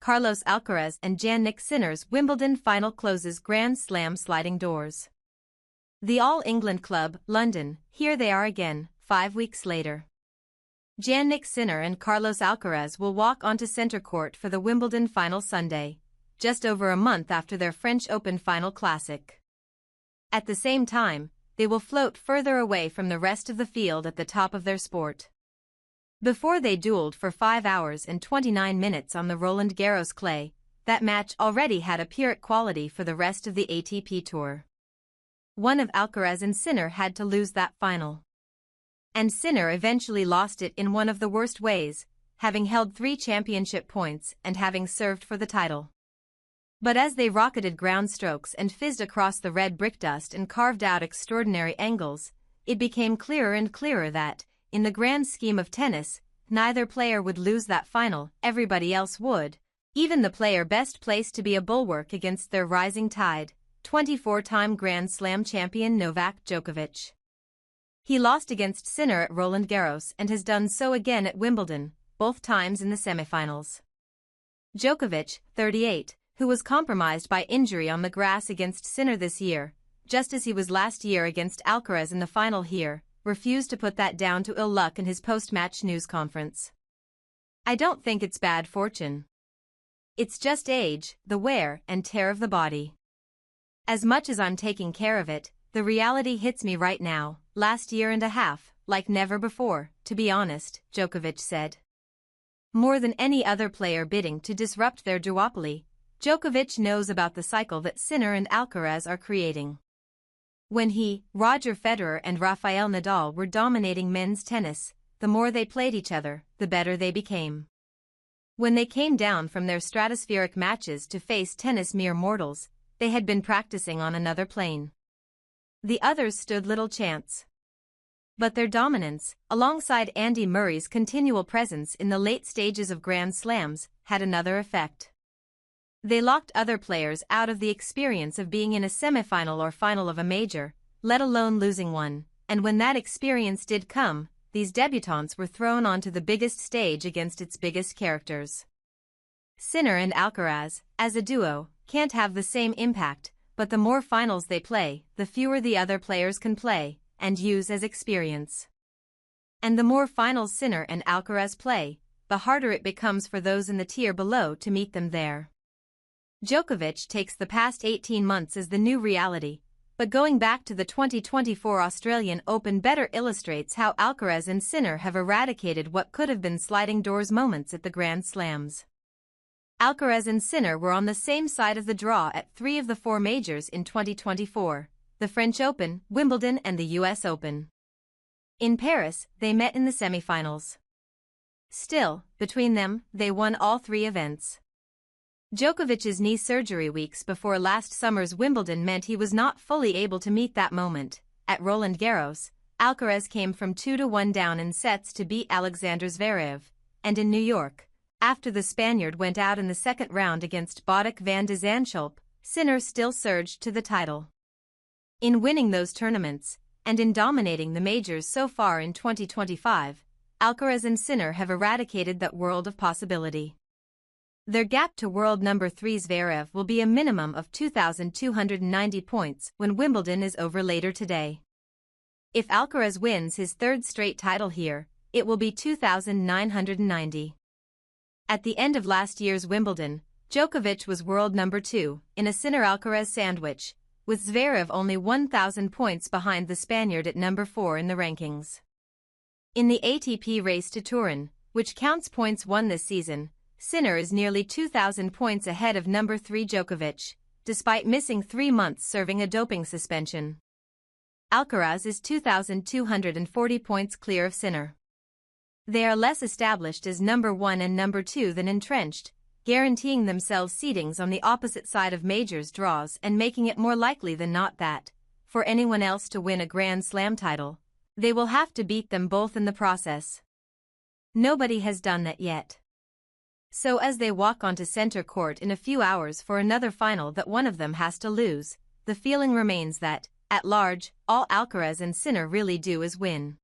Carlos Alcaraz and Jannik Sinner's Wimbledon final closes Grand Slam sliding doors. The All England Club, London, here they are again, 5 weeks later. Jannik Sinner and Carlos Alcaraz will walk onto centre court for the Wimbledon final Sunday, just over a month after their French Open final classic. At the same time, they will float further away from the rest of the field at the top of their sport. Before they duelled for 5 hours and 29 minutes on the Roland Garros clay, that match already had a Pyrrhic quality for the rest of the ATP Tour. One of Alcaraz and Sinner had to lose that final. And Sinner eventually lost it in one of the worst ways, having held 3 championship points and having served for the title. But as they rocketed ground strokes and fizzed across the red brick dust and carved out extraordinary angles, it became clearer and clearer that, in the grand scheme of tennis, neither player would lose that final, everybody else would, even the player best placed to be a bulwark against their rising tide, 24-time Grand Slam champion Novak Djokovic. He lost against Sinner at Roland Garros and has done so again at Wimbledon, both times in the semifinals. Djokovic, 38, who was compromised by injury on the grass against Sinner this year, just as he was last year against Alcaraz in the final here, refused to put that down to ill luck in his post-match news conference. "I don't think it's bad fortune. It's just age, the wear and tear of the body. As much as I'm taking care of it, the reality hits me right now, last year and a half, like never before, to be honest," Djokovic said. More than any other player bidding to disrupt their duopoly, Djokovic knows about the cycle that Sinner and Alcaraz are creating. When he, Roger Federer and Rafael Nadal were dominating men's tennis, the more they played each other, the better they became. When they came down from their stratospheric matches to face tennis mere mortals, they had been practicing on another plane. The others stood little chance. But their dominance, alongside Andy Murray's continual presence in the late stages of Grand Slams, had another effect. They locked other players out of the experience of being in a semifinal or final of a major, let alone losing one, and when that experience did come, these debutantes were thrown onto the biggest stage against its biggest characters. Sinner and Alcaraz, as a duo, can't have the same impact, but the more finals they play, the fewer the other players can play and use as experience. And the more finals Sinner and Alcaraz play, the harder it becomes for those in the tier below to meet them there. Djokovic takes the past 18 months as the new reality, but going back to the 2024 Australian Open better illustrates how Alcaraz and Sinner have eradicated what could have been sliding doors moments at the Grand Slams. Alcaraz and Sinner were on the same side of the draw at 3 of the 4 majors in 2024, the French Open, Wimbledon and the US Open. In Paris, they met in the semifinals. Still, between them, they won all 3 events. Djokovic's knee surgery weeks before last summer's Wimbledon meant he was not fully able to meet that moment. At Roland Garros, Alcaraz came from 2-1 down in sets to beat Alexander Zverev, and in New York, after the Spaniard went out in the second round against Botic van de Zandschulp, Sinner still surged to the title. In winning those tournaments, and in dominating the majors so far in 2025, Alcaraz and Sinner have eradicated that world of possibility. Their gap to world number 3 Zverev will be a minimum of 2,290 points when Wimbledon is over later today. If Alcaraz wins his 3rd straight title here, it will be 2,990. At the end of last year's Wimbledon, Djokovic was world number 2 in a Sinner-Alcaraz sandwich, with Zverev only 1,000 points behind the Spaniard at number 4 in the rankings. In the ATP race to Turin, which counts points won this season, Sinner is nearly 2,000 points ahead of number 3 Djokovic, despite missing 3 months serving a doping suspension. Alcaraz is 2,240 points clear of Sinner. They are less established as number 1 and number 2 than entrenched, guaranteeing themselves seedings on the opposite side of majors draws and making it more likely than not that, for anyone else to win a Grand Slam title, they will have to beat them both in the process. Nobody has done that yet. So as they walk onto center court in a few hours for another final that one of them has to lose, the feeling remains that, at large, all Alcaraz and Sinner really do is win.